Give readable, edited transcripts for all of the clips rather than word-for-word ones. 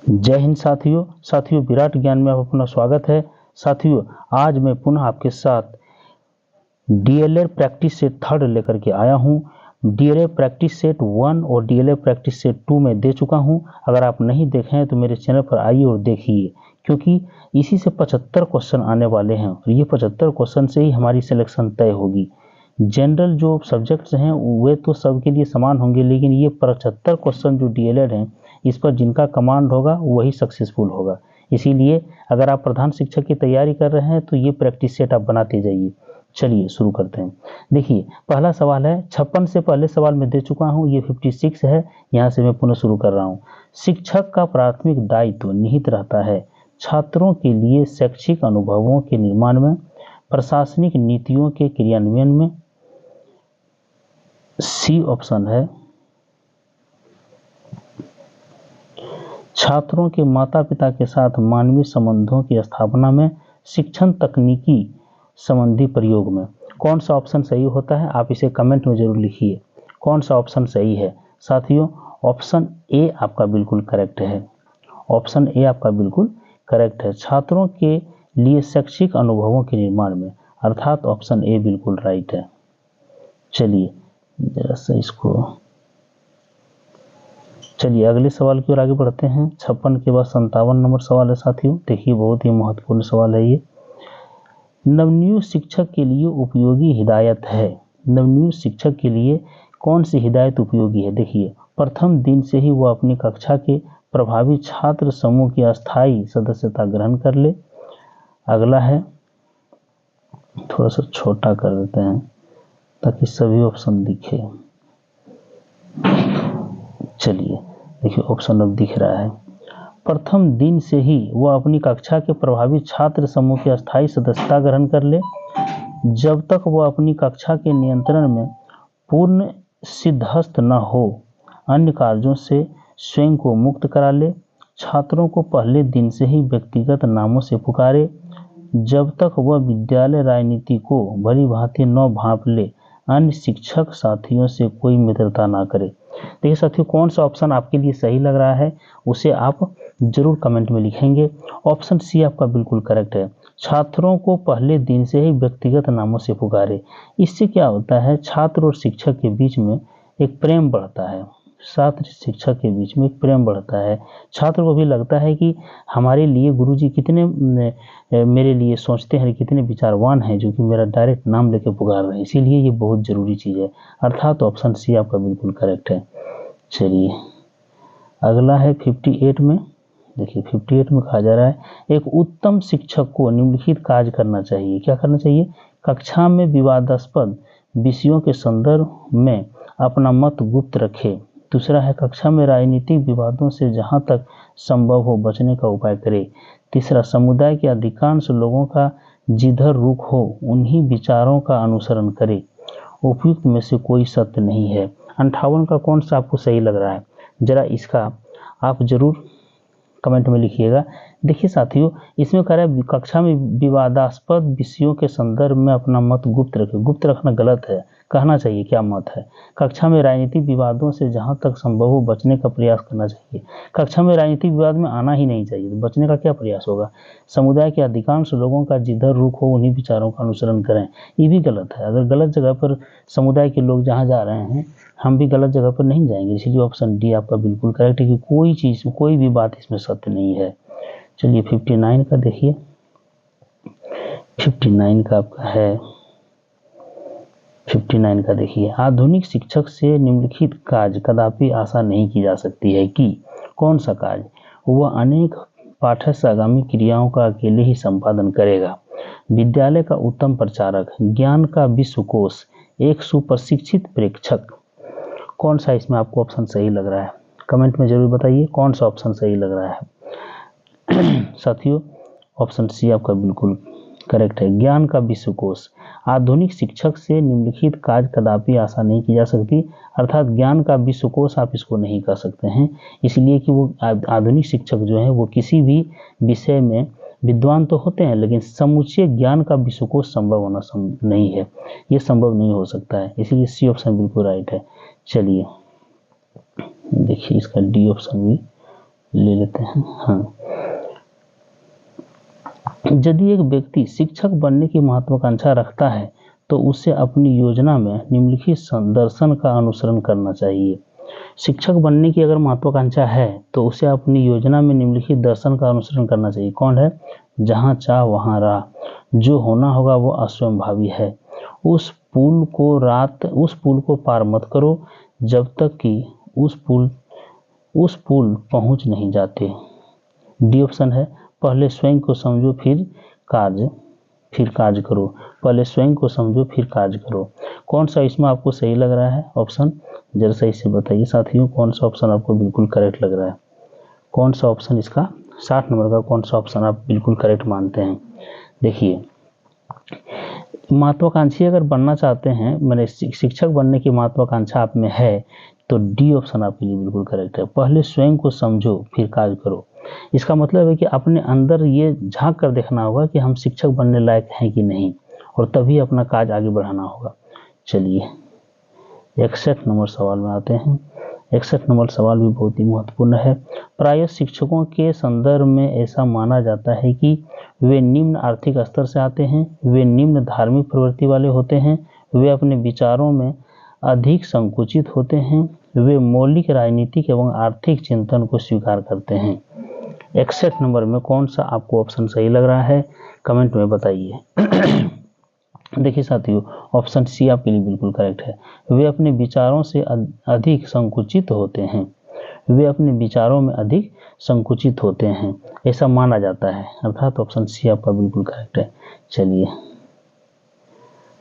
जय हिंद साथियों विराट ज्ञान में आप अपना स्वागत है। साथियों, आज मैं पुनः आपके साथ डीएलएड प्रैक्टिस सेट 3 लेकर के आया हूं। डीएलएड प्रैक्टिस सेट 1 और डीएलएड प्रैक्टिस सेट 2 में दे चुका हूं। अगर आप नहीं देखे हैं तो मेरे चैनल पर आइए और देखिए, क्योंकि इसी से 75 क्वेश्चन आने वाले हैं और ये 75 क्वेश्चन से ही हमारी सिलेक्शन तय होगी। जनरल जो सब्जेक्ट्स हैं वे तो सबके लिए समान होंगे, लेकिन ये 75 क्वेश्चन जो डीएलएड हैं इस पर जिनका कमांड होगा वही सक्सेसफुल होगा। इसीलिए अगर आप प्रधान शिक्षक की तैयारी कर रहे हैं तो ये प्रैक्टिस सेट आप बनाते जाइए। चलिए शुरू करते हैं। देखिए, पहला सवाल है 56 से पहले सवाल मैं दे चुका हूं, ये 56 है। यहाँ से मैं पुनः शुरू कर रहा हूँ। शिक्षक का प्राथमिक दायित्व निहित रहता है छात्रों के लिए शैक्षिक अनुभवों के निर्माण में, प्रशासनिक नीतियों के क्रियान्वयन में। सी ऑप्शन है। छात्रों के माता पिता के साथ मानवीय संबंधों की स्थापना में, शिक्षण तकनीकी संबंधी प्रयोग में। कौन सा ऑप्शन सही होता है आप इसे कमेंट में जरूर लिखिए। कौन सा ऑप्शन सही है साथियों? ऑप्शन ए आपका बिल्कुल करेक्ट है। ऑप्शन ए आपका बिल्कुल करेक्ट है, छात्रों के लिए शैक्षिक अनुभवों के निर्माण में, अर्थात ऑप्शन ए बिल्कुल राइट है। चलिए जरा सा इसको चलिए अगले सवाल की ओर आगे बढ़ते हैं। 56 के बाद 57 नंबर सवाल है साथियों। देखिए, बहुत ही महत्वपूर्ण सवाल है ये। नवनियुक्त शिक्षक के लिए उपयोगी हिदायत है। नवनियुक्त शिक्षक के लिए कौन सी हिदायत उपयोगी है? देखिए, प्रथम दिन से ही वह अपनी कक्षा के प्रभावी छात्र समूह की अस्थायी सदस्यता ग्रहण कर ले। अगला है, थोड़ा सा छोटा कर देते हैं ताकि सभी ऑप्शन दिखे। चलिए देखिए, ऑप्शन अब दिख रहा है। प्रथम दिन से ही वह अपनी कक्षा के प्रभावी छात्र समूह की अस्थायी सदस्यता ग्रहण कर ले, जब तक वह अपनी कक्षा के नियंत्रण में पूर्ण सिद्धहस्त न हो, अन्य कार्यों से स्वयं को मुक्त करा ले, छात्रों को पहले दिन से ही व्यक्तिगत नामों से पुकारे, जब तक वह विद्यालय राजनीति को भली भांति न भांप ले, अन्य शिक्षक साथियों से कोई मित्रता ना करे। देखिए साथियों, कौन सा ऑप्शन आपके लिए सही लग रहा है उसे आप जरूर कमेंट में लिखेंगे। ऑप्शन सी आपका बिल्कुल करेक्ट है, छात्रों को पहले दिन से ही व्यक्तिगत नामों से पुकारे। इससे क्या होता है, छात्र और शिक्षक के बीच में एक प्रेम बढ़ता है। छात्र शिक्षक के बीच में एक प्रेम बढ़ता है। छात्र को भी लगता है कि हमारे लिए गुरुजी कितने मेरे लिए सोचते हैं, कितने विचारवान हैं, जो कि मेरा डायरेक्ट नाम लेके पुकार रहे हैं। इसीलिए ये बहुत जरूरी चीज़ है, अर्थात ऑप्शन सी आपका बिल्कुल करेक्ट है। चलिए अगला है 58 में। देखिए 58 में कहा जा रहा है, एक उत्तम शिक्षक को निम्नलिखित कार्य करना चाहिए। क्या करना चाहिए? कक्षा में विवादास्पद विषयों के संदर्भ में अपना मत गुप्त रखे। दूसरा है, कक्षा में राजनीतिक विवादों से जहां तक संभव हो बचने का उपाय करे। तीसरा, समुदाय के अधिकांश लोगों का जिधर रुख हो उन्हीं विचारों का अनुसरण करे। उपयुक्त में से कोई सत्य नहीं है। 58 का कौन सा आपको सही लग रहा है? जरा इसका आप जरूर कमेंट में लिखिएगा। देखिए साथियों, इसमें कह रहा है कक्षा में विवादास्पद विषयों के संदर्भ में अपना मत गुप्त रखें। गुप्त रखना गलत है, कहना चाहिए क्या मत है। कक्षा में राजनीतिक विवादों से जहां तक संभव हो बचने का प्रयास करना चाहिए। कक्षा में राजनीतिक विवाद में आना ही नहीं चाहिए, तो बचने का क्या प्रयास होगा। समुदाय के अधिकांश लोगों का जिधर रुख हो उन्हीं विचारों का अनुसरण करें, ये भी गलत है। अगर गलत जगह पर समुदाय के लोग जहाँ जा रहे हैं, हम भी गलत जगह पर नहीं जाएंगे। इसलिए ऑप्शन डी आपका बिल्कुल करेक्ट है कि कोई चीज़, कोई भी बात इसमें सत्य नहीं है। चलिए 59 का देखिए। 59 का आपका है, 59 का देखिए, आधुनिक शिक्षक से निम्नलिखित कार्य कदापि आशा नहीं की जा सकती है कि। कौन सा कार्य? वह अनेक पाठ्यसागामी क्रियाओं का अकेले ही संपादन करेगा, विद्यालय का उत्तम प्रचारक, ज्ञान का विश्वकोश, एक सुप्रशिक्षित प्रेक्षक। कौन सा इसमें आपको ऑप्शन सही लग रहा है? कमेंट में जरूर बताइए कौन सा ऑप्शन सही लग रहा है। साथियों, ऑप्शन सी आपका बिल्कुल करेक्ट है, ज्ञान का विश्वकोश। आधुनिक शिक्षक से निम्नलिखित कार्य कदापि आशा नहीं की जा सकती, अर्थात ज्ञान का विश्वकोश आप इसको नहीं कह सकते हैं, इसलिए कि वो आधुनिक शिक्षक जो है वो किसी भी विषय में विद्वान तो होते हैं, लेकिन समुचे ज्ञान का विश्वकोश संभव होना नहीं है, ये संभव नहीं हो सकता है। इसलिए सी ऑप्शन बिल्कुल राइट है। चलिए देखिए, इसका डी ऑप्शन भी ले लेते हैं। हाँ, यदि एक व्यक्ति शिक्षक बनने की महत्वाकांक्षा रखता है तो उसे अपनी योजना में निम्नलिखित दर्शन का अनुसरण करना चाहिए। शिक्षक बनने की अगर महत्वाकांक्षा है तो उसे अपनी योजना में निम्नलिखित दर्शन का अनुसरण करना चाहिए। कौन है? जहाँ चाह वहाँ राह, जो होना होगा वो अस्वयंभावी है। उस पुल को पार मत करो जब तक कि उस पुल पहुँच नहीं जाते। डी ऑप्शन है, पहले स्वयं को समझो फिर काज करो। पहले स्वयं को समझो फिर काज करो। कौन सा इसमें आपको सही लग रहा है ऑप्शन? जरा सही से बताइए साथियों, कौन सा ऑप्शन आपको बिल्कुल करेक्ट लग रहा है? कौन सा ऑप्शन इसका 60 नंबर का कौन सा ऑप्शन आप बिल्कुल करेक्ट मानते हैं? देखिए, महत्वाकांक्षी अगर बनना चाहते हैं, मैंने शिक्षक बनने की महत्वाकांक्षा आप में है तो डी ऑप्शन आपके लिए बिल्कुल करेक्ट है। पहले स्वयं को समझो फिर काज करो। इसका मतलब है कि अपने अंदर ये झांक कर देखना होगा कि हम शिक्षक बनने लायक हैं कि नहीं, और तभी अपना काज आगे बढ़ाना होगा। चलिए 61 नंबर सवाल में आते हैं। 61 नंबर सवाल भी बहुत ही महत्वपूर्ण है। प्रायः शिक्षकों के संदर्भ में ऐसा माना जाता है कि वे निम्न आर्थिक स्तर से आते हैं, वे निम्न धार्मिक प्रवृत्ति वाले होते हैं, वे अपने विचारों में अधिक संकुचित होते हैं, वे मौलिक राजनीतिक एवं आर्थिक चिंतन को स्वीकार करते हैं। 61 नंबर में कौन सा आपको ऑप्शन सही लग रहा है? कमेंट में बताइए। देखिए साथियों, ऑप्शन सी आपके लिए बिल्कुल करेक्ट है। वे अपने विचारों से अधिक संकुचित होते हैं। वे अपने विचारों में अधिक संकुचित होते हैं, ऐसा माना जाता है। अर्थात ऑप्शन सी आपका बिल्कुल करेक्ट है। चलिए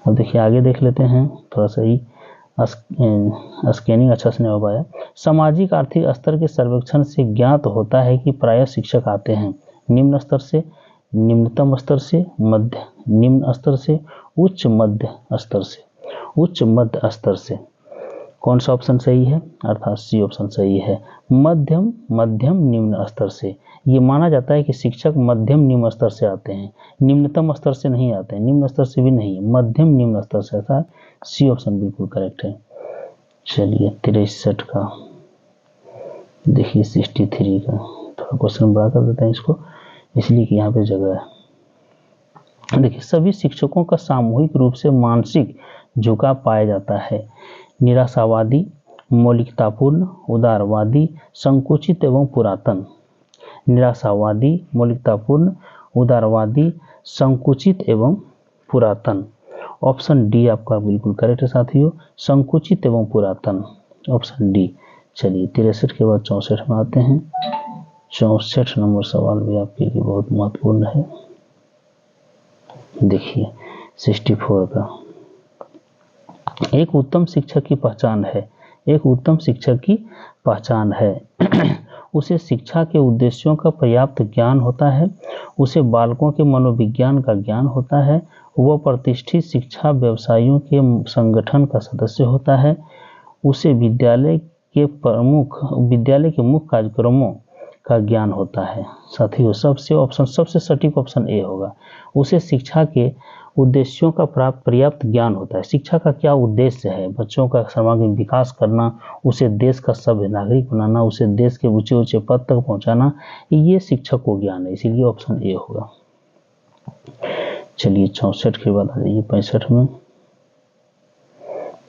अब देखिए आगे देख लेते हैं, थोड़ा सा ही स्कैनिंग अच्छा से नहीं हो पाया। सामाजिक आर्थिक स्तर के सर्वेक्षण से ज्ञात होता है कि प्रायः शिक्षक आते हैं निम्न स्तर से, निम्नतम स्तर से, मध्य निम्न स्तर से, उच्च मध्य स्तर से, उच्च मध्य स्तर से। कौन सा ऑप्शन सही है? अर्थात सी ऑप्शन सही है, मध्यम निम्न स्तर से। ये माना जाता है कि शिक्षक मध्यम निम्न स्तर से आते हैं, निम्नतम स्तर से नहीं आते हैं, निम्न स्तर से भी नहीं, मध्यम निम्न स्तर से। अर्थात सी ऑप्शन बिल्कुल करेक्ट है। चलिए 63 का देखिए, 63 का थोड़ा क्वेश्चन बड़ा कर देते हैं इसको, इसलिए कि यहाँ पे जगह है। देखिए, सभी शिक्षकों का सामूहिक रूप से मानसिक झुकाव पाया जाता है। निराशावादी, मौलिकतापूर्ण, उदारवादी, संकुचित एवं पुरातन। निराशावादी, मौलिकतापूर्ण, उदारवादी, संकुचित एवं पुरातन। ऑप्शन डी आपका बिल्कुल करेक्ट है साथियों, संकुचित एवं पुरातन, ऑप्शन डी। चलिए 63 के बाद 64 में आते हैं। 64 नंबर सवाल भी आपके लिए बहुत महत्वपूर्ण है। देखिए 64 का, एक उत्तम शिक्षक की पहचान है, एक उत्तम शिक्षक की पहचान है उसे शिक्षा के उद्देश्यों का पर्याप्त ज्ञान होता है, उसे बालकों के मनोविज्ञान का ज्ञान होता है, वह प्रतिष्ठित शिक्षा व्यवसायियों के संगठन का सदस्य होता है, उसे विद्यालय के मुख्य कार्यक्रमों का ज्ञान होता है। साथियों सबसे सटीक ऑप्शन ए होगा, उसे शिक्षा के उद्देश्यों का पर्याप्त ज्ञान होता है। शिक्षा का क्या उद्देश्य है? बच्चों का सर्वांगीण विकास करना, उसे देश का सभ्य नागरिक बनाना, उसे देश के ऊंचे ऊंचे पद तक पहुंचाना, ये शिक्षक को ज्ञान है, इसीलिए ऑप्शन ए होगा। चलिए 64 के बाद आ जाइए 65 में।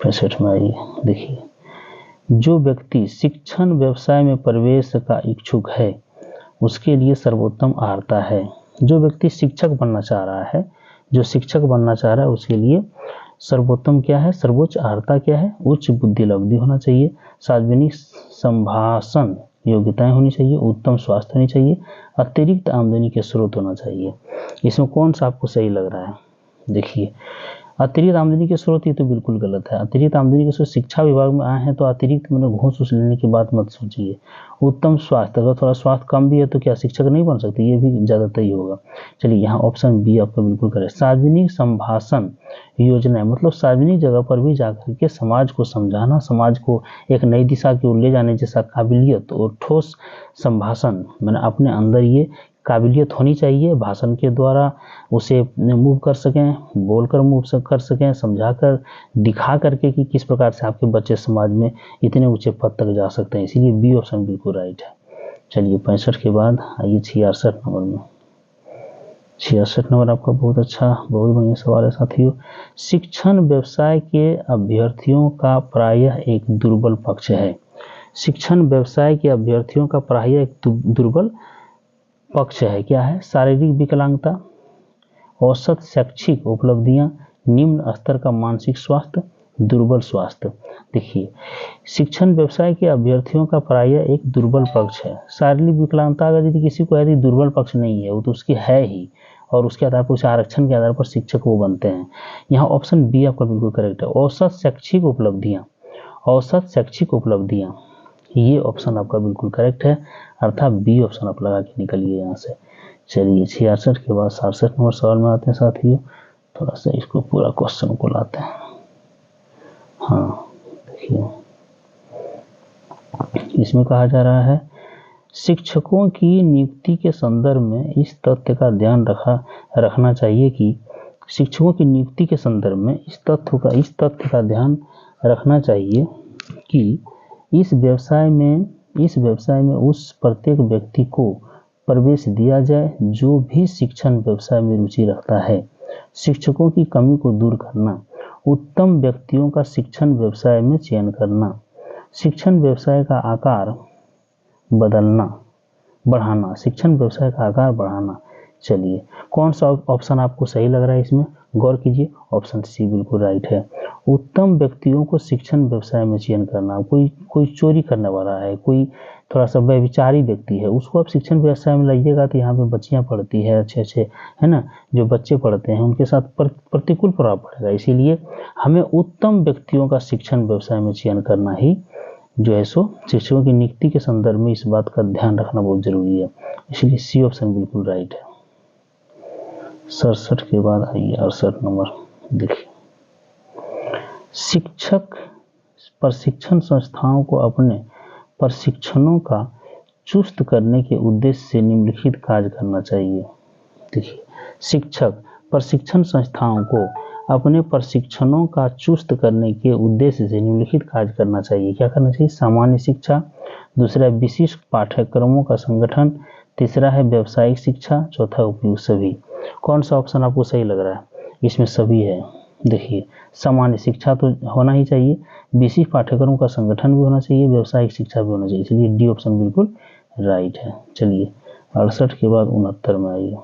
65 में आइए, देखिए, जो व्यक्ति शिक्षण व्यवसाय में प्रवेश का इच्छुक है उसके लिए सर्वोत्तम आहारता है। जो व्यक्ति शिक्षक बनना चाह रहा है, जो शिक्षक बनना चाह रहा है उसके लिए सर्वोत्तम क्या है? सर्वोच्च आहारता क्या है? उच्च बुद्धि लब्धि होना चाहिए, सार्वजनिक संभाषण योग्यताएं होनी चाहिए, उत्तम स्वास्थ्य होनी चाहिए, अतिरिक्त आमदनी के स्रोत होना चाहिए। इसमें कौन सा आपको सही लग रहा है? देखिए, अतिरिक्त आमदनी के स्रोत, ये तो बिल्कुल गलत है। अतिरिक्त आमदनी के स्रोत शिक्षा विभाग में आए हैं तो अतिरिक्त मैंने घूस लेने की बात मत सोचिए। उत्तम स्वास्थ्य, अगर थोड़ा स्वास्थ्य कम भी है तो क्या शिक्षक नहीं बन सकते? ये भी ज़्यादातर ही होगा। चलिए यहाँ ऑप्शन बी आपका बिल्कुल करेक्ट। सार्वजनिक संभाषण योजना, मतलब सार्वजनिक जगह पर भी जाकर के समाज को समझाना, समाज को एक नई दिशा की ओर ले जाने जैसा काबिलियत और ठोस संभाषण, मैंने अपने अंदर ये काबिलियत होनी चाहिए। भाषण के द्वारा उसे मूव कर सकें, बोलकर मूव कर सकें, समझाकर दिखा करके कि किस प्रकार से आपके बच्चे समाज में इतने ऊंचे पद तक जा सकते हैं। इसीलिए बी ऑप्शन बिल्कुल राइट है। चलिए 65 के बाद आइए 66 नंबर में। 66 नंबर आपका बहुत अच्छा, बहुत बढ़िया सवाल है साथियों। शिक्षण व्यवसाय के अभ्यर्थियों का प्रायः एक दुर्बल पक्ष है। शिक्षण व्यवसाय के अभ्यर्थियों का प्रायः एक दुर्बल पक्ष है। क्या है? शारीरिक विकलांगता, औसत शैक्षिक उपलब्धियां, निम्न स्तर का मानसिक स्वास्थ्य, दुर्बल स्वास्थ्य। देखिए, शिक्षण व्यवसाय के अभ्यर्थियों का प्रायः एक दुर्बल पक्ष है। शारीरिक विकलांगता अगर यदि किसी को यदि दुर्बल पक्ष नहीं है, वो तो उसकी है ही, और उसके आधार पर, उस आरक्षण के आधार पर शिक्षक वो बनते हैं। यहाँ ऑप्शन बी आपका बिल्कुल करेक्ट है। औसत शैक्षिक उपलब्धियां, औसत शैक्षिक उपलब्धियां, ये ऑप्शन आपका बिल्कुल करेक्ट है, अर्थात बी ऑप्शन आप लगा के निकलिए यहाँ से। चलिए 66 के बाद 67 नंबर सवाल में आते हैं साथियों। थोड़ा सा इसको पूरा क्वेश्चन को लाते हैं। हाँ देखिए, इसमें कहा जा रहा है शिक्षकों की नियुक्ति के संदर्भ में इस तथ्य का ध्यान रखना चाहिए कि शिक्षकों की नियुक्ति के संदर्भ में इस तथ्य का ध्यान रखना चाहिए कि इस व्यवसाय में उस प्रत्येक व्यक्ति को प्रवेश दिया जाए जो भी शिक्षण व्यवसाय में रुचि रखता है। शिक्षकों की कमी को दूर करना, उत्तम व्यक्तियों का शिक्षण व्यवसाय में चयन करना, शिक्षण व्यवसाय का आकार बढ़ाना, शिक्षण व्यवसाय का आकार बढ़ाना। चलिए, कौन सा ऑप्शन आपको सही लग रहा है? इसमें गौर कीजिए, ऑप्शन सी बिल्कुल राइट है। उत्तम व्यक्तियों को शिक्षण व्यवसाय में चयन करना। कोई चोरी करने वाला है, कोई थोड़ा सा व्यभिचारी व्यक्ति है, उसको आप शिक्षण व्यवसाय में लाइएगा तो यहाँ पे बच्चियाँ पढ़ती है, अच्छे है ना, जो बच्चे पढ़ते हैं उनके साथ प्रतिकूल प्रभाव पड़ेगा। इसीलिए हमें उत्तम व्यक्तियों का शिक्षण व्यवसाय में चयन करना ही जो है सो शिक्षकों की नियुक्ति के संदर्भ में इस बात का ध्यान रखना बहुत जरूरी है। इसलिए सी ऑप्शन बिल्कुल राइट है। 67 के बाद आइए 68 नंबर। देखिए, शिक्षक प्रशिक्षण संस्थाओं को अपने प्रशिक्षणों का चुस्त करने के उद्देश्य से निम्नलिखित कार्य करना चाहिए। देखिए, शिक्षक प्रशिक्षण संस्थाओं को अपने प्रशिक्षणों का चुस्त करने के उद्देश्य से निम्नलिखित कार्य करना चाहिए। क्या करना चाहिए? सामान्य शिक्षा, दूसरा विशिष्ट पाठ्यक्रमों का संगठन, तीसरा है व्यावसायिक शिक्षा, चौथा उपयुक्त सभी। कौन सा ऑप्शन आपको सही लग रहा है? इसमें सभी है। देखिए, सामान्य शिक्षा तो होना ही चाहिए, विशिष्ट पाठ्यक्रमों का संगठन भी होना चाहिए, व्यावसायिक शिक्षा भी होना चाहिए, इसलिए डी ऑप्शन बिल्कुल राइट है। चलिए 68 के बाद 69 में आइए।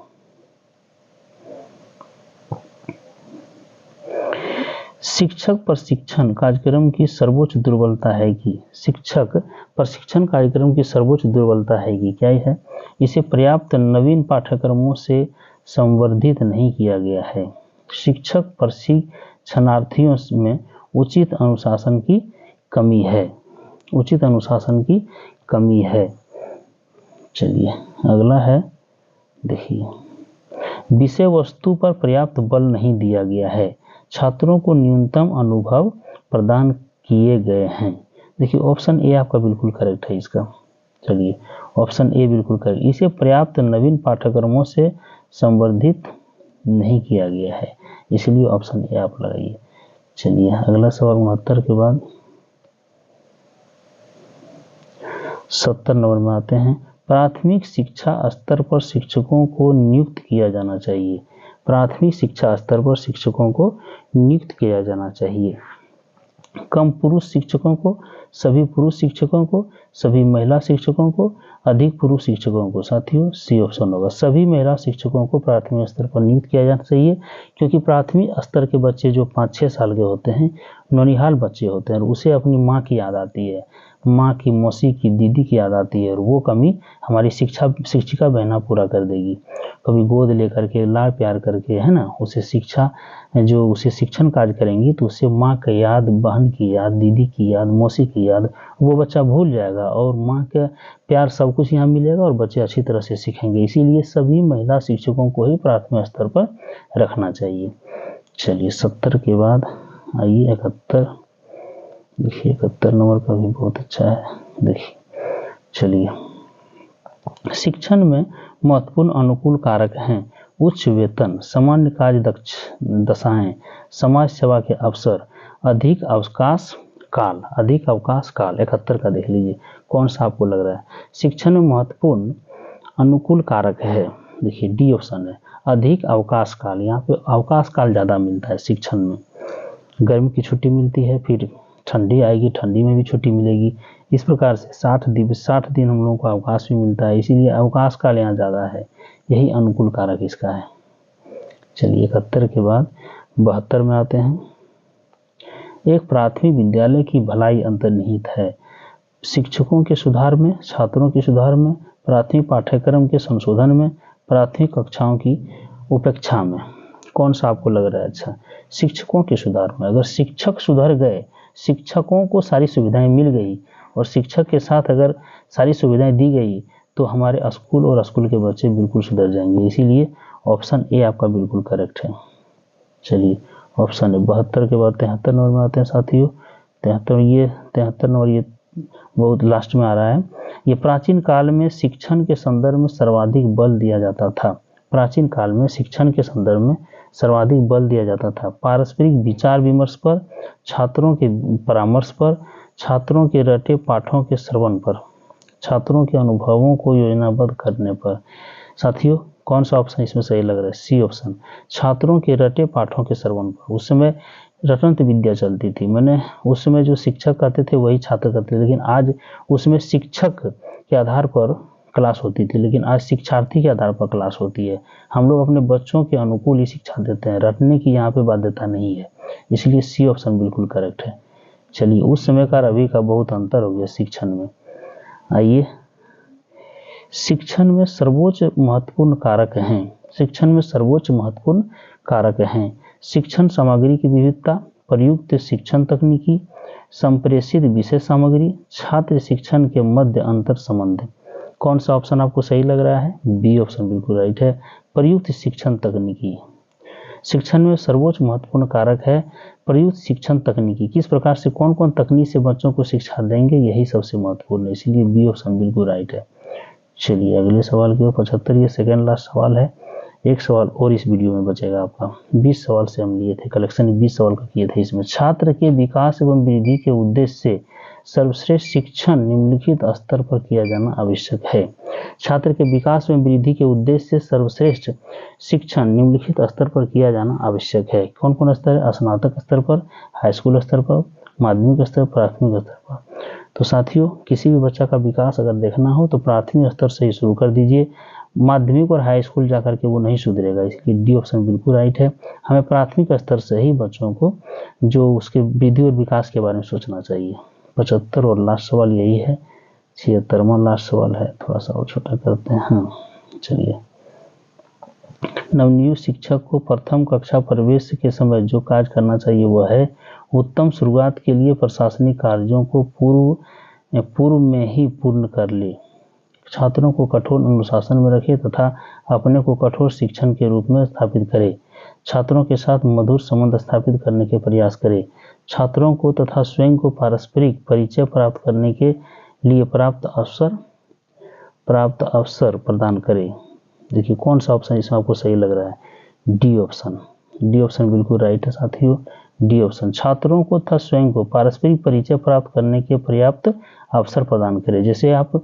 शिक्षक प्रशिक्षण कार्यक्रम की सर्वोच्च दुर्बलता है कि शिक्षक प्रशिक्षण कार्यक्रम की सर्वोच्च दुर्बलता है कि क्या है? इसे पर्याप्त नवीन पाठ्यक्रमों से संवर्धित नहीं किया गया है। शिक्षक प्रशिक्षणार्थियों में उचित अनुशासन की कमी है, उचित अनुशासन की कमी है। चलिए अगला है, देखिए, विषय वस्तु पर पर्याप्त बल नहीं दिया गया है, छात्रों को न्यूनतम अनुभव प्रदान किए गए हैं। देखिए, ऑप्शन ए आपका बिल्कुल करेक्ट है इसका। चलिए, ऑप्शन ए बिल्कुल करेक्ट। इसे पर्याप्त नवीन पाठ्यक्रमों से संवर्धित नहीं किया गया है, इसलिए ऑप्शन ए आप लगाइए। चलिए अगला सवाल 69 के बाद 70 नंबर में आते हैं। प्राथमिक शिक्षा स्तर पर शिक्षकों को नियुक्त किया जाना चाहिए। प्राथमिक शिक्षा स्तर पर शिक्षकों को नियुक्त किया जाना चाहिए। कम पुरुष शिक्षकों को, सभी पुरुष शिक्षकों को, सभी महिला शिक्षकों को, अधिक पुरुष शिक्षकों को। साथियों सी ऑप्शन होगा, सभी महिला शिक्षकों को प्राथमिक स्तर पर नियुक्त किया जाना चाहिए, क्योंकि प्राथमिक स्तर के बच्चे जो 5-6 साल के होते हैं, नौनिहाल बच्चे होते हैं, और उसे अपनी माँ की याद आती है, माँ की, मौसी की, दीदी की याद आती है, और वो कमी हमारी शिक्षिका बहना पूरा कर देगी। कभी गोद लेकर के, लाड प्यार करके, है ना, उसे शिक्षण कार्य करेंगी तो उससे माँ की याद, बहन की याद, दीदी की याद, मौसी की याद वो बच्चा भूल जाएगा, और माँ का प्यार सब कुछ यहाँ मिलेगा और बच्चे अच्छी तरह से सीखेंगे। इसीलिए सभी महिला शिक्षकों को ही प्राथमिक स्तर पर रखना चाहिए। चलिए 70 के बाद आइए 71। देखिए 71 नंबर का भी बहुत अच्छा है। देखिए, चलिए, शिक्षण में महत्वपूर्ण अनुकूल कारक हैं उच्च वेतन, सामान्य कार्य दशाएं, समाज सेवा के अवसर, अधिक अवकाश, काल, अधिक अवकाश काल 71 का देख लीजिए कौन सा आपको लग रहा है। शिक्षण में महत्वपूर्ण अनुकूल कारक है, देखिए डी ऑप्शन है, अधिक अवकाश काल। यहाँ पे अवकाश काल ज़्यादा मिलता है शिक्षण में। गर्मी की छुट्टी मिलती है, फिर ठंडी आएगी, ठंडी में भी छुट्टी मिलेगी। इस प्रकार से 60 दिन हम लोगों को अवकाश भी मिलता है, इसीलिए अवकाश काल यहाँ ज़्यादा है। यही अनुकूल कारक इसका है। चलिए 71 के बाद 72 में आते हैं। एक प्राथमिक विद्यालय की भलाई अंतर्निहित है शिक्षकों के सुधार में, छात्रों के सुधार में, प्राथमिक पाठ्यक्रम के संशोधन में, प्राथमिक कक्षाओं की उपेक्षा में। कौन सा आपको लग रहा है? अच्छा, शिक्षकों के सुधार में। अगर शिक्षक सुधर गए, शिक्षकों को सारी सुविधाएं मिल गई और शिक्षक के साथ अगर सारी सुविधाएं दी गई तो हमारे स्कूल और स्कूल के बच्चे बिल्कुल सुधर जाएंगे। इसीलिए ऑप्शन ए आपका बिल्कुल करेक्ट है। चलिए ऑप्शन है। 72 के बाद 73 नंबर में आते हैं साथियों। 73 नंबर ये बहुत लास्ट में आ रहा है। ये प्राचीन काल में शिक्षण के संदर्भ में सर्वाधिक बल दिया जाता था। प्राचीन काल में शिक्षण के संदर्भ में सर्वाधिक बल दिया जाता था। पारस्परिक विचार विमर्श पर, छात्रों के परामर्श पर, छात्रों के रटे पाठों के श्रवण पर, छात्रों के अनुभवों को योजनाबद्ध करने पर। साथियों कौन सा ऑप्शन इसमें सही लग रहा है? सी ऑप्शन, छात्रों के रटे पाठों के श्रवण पर। उस समय रटंत विद्या चलती थी, मैंने उस समय जो शिक्षक कहते थे वही छात्र करते थे, लेकिन आज उसमें शिक्षक के आधार पर क्लास होती थी, लेकिन आज शिक्षार्थी के आधार पर क्लास होती है। हम लोग अपने बच्चों के अनुकूल ही शिक्षा देते हैं, रटने की यहाँ पे बाध्यता नहीं है, इसलिए सी ऑप्शन बिल्कुल करेक्ट है। चलिए उस समय का अभी का बहुत अंतर हो गया शिक्षण में। आइए, शिक्षण में सर्वोच्च महत्वपूर्ण कारक हैं। शिक्षण में सर्वोच्च महत्वपूर्ण कारक हैं शिक्षण सामग्री की विविधता, प्रयुक्त शिक्षण तकनीकी, संप्रेषित विषय सामग्री, छात्र शिक्षण के मध्य अंतर संबंध। कौन सा ऑप्शन आपको सही लग रहा है? बी ऑप्शन बिल्कुल राइट है, प्रयुक्त शिक्षण तकनीकी। शिक्षण में सर्वोच्च महत्वपूर्ण कारक है प्रयुक्त शिक्षण तकनीकी। किस प्रकार से कौन कौन तकनीक से बच्चों को शिक्षा देंगे, यही सबसे महत्वपूर्ण है, इसीलिए बी ऑप्शन बिल्कुल राइट है। चलिए अगले सवाल की ओर 75, ये सेकेंड लास्ट सवाल है। एक सवाल और इस वीडियो में बचेगा आपका। 20 सवाल से हम लिए थे, कलेक्शन 20 सवाल का किए थे। इसमें छात्र के विकास एवं वृद्धि के उद्देश्य से सर्वश्रेष्ठ शिक्षण निम्नलिखित स्तर पर किया जाना आवश्यक है। छात्र के विकास एवं वृद्धि के उद्देश्य से सर्वश्रेष्ठ शिक्षण निम्नलिखित स्तर पर किया जाना आवश्यक है। कौन कौन स्तर है? स्नातक स्तर पर, हाई स्कूल स्तर पर, माध्यमिक स्तर, प्राथमिक स्तर पर। तो साथियों किसी भी बच्चा का विकास अगर देखना हो तो प्राथमिक स्तर से ही शुरू कर दीजिए, माध्यमिक और हाई स्कूल जाकर के वो नहीं सुधरेगा, इसलिए डी ऑप्शन बिल्कुल राइट है। हमें प्राथमिक स्तर से ही बच्चों को जो उसके वृद्धि और विकास के बारे में सोचना चाहिए। 75 और लास्ट सवाल यही है। 76वां लास्ट सवाल है, थोड़ा सा और छोटा करते हैं। हाँ चलिए, नवनियुक्त शिक्षक को प्रथम कक्षा प्रवेश के समय जो कार्य करना चाहिए वह है उत्तम शुरुआत के लिए प्रशासनिक कार्यों को पूर्व में ही पूर्ण कर ले, छात्रों को कठोर अनुशासन में रखे तथा अपने को कठोर शिक्षण के रूप में स्थापित करे, छात्रों के साथ मधुर संबंध स्थापित करने के प्रयास करे, छात्रों को तथा स्वयं को पारस्परिक परिचय प्राप्त करने के लिए प्राप्त अवसर प्रदान करे। देखिए कौन सा ऑप्शन इसमें आपको सही लग रहा है? D option. डी ऑप्शन बिल्कुल राइट है साथियों, डी ऑप्शन। छात्रों को तथा स्वयं को पारस्परिक परिचय प्राप्त करने के पर्याप्त अवसर प्रदान करें। जैसे आप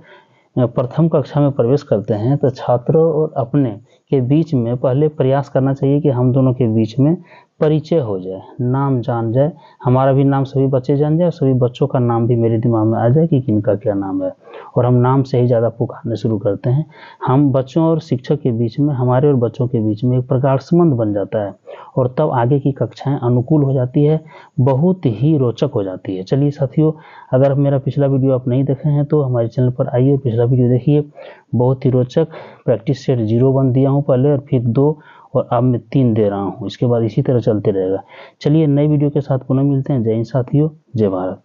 प्रथम कक्षा में प्रवेश करते हैं तो छात्रों और अपने के बीच में पहले प्रयास करना चाहिए कि हम दोनों के बीच में परिचय हो जाए, नाम जान जाए, हमारा भी नाम सभी बच्चे जान जाए, सभी बच्चों का नाम भी मेरे दिमाग में आ जाए कि किनका क्या नाम है, और हम नाम से ही ज़्यादा पुकारने शुरू करते हैं। हम बच्चों और शिक्षक के बीच में, हमारे और बच्चों के बीच में एक प्रगाढ़ संबंध बन जाता है और तब आगे की कक्षाएं अनुकूल हो जाती है, बहुत ही रोचक हो जाती है। चलिए साथियों, अगर मेरा पिछला वीडियो आप नहीं देखे हैं तो हमारे चैनल पर आइए, पिछला वीडियो देखिए, बहुत ही रोचक। प्रैक्टिस सेट 0-1 दिया हूँ पहले, और फिर 2 और अब मैं 3 दे रहा हूँ। इसके बाद इसी तरह चलते रहेगा। चलिए नई वीडियो के साथ पुनः मिलते हैं। जय हिंद साथियों, जय भारत।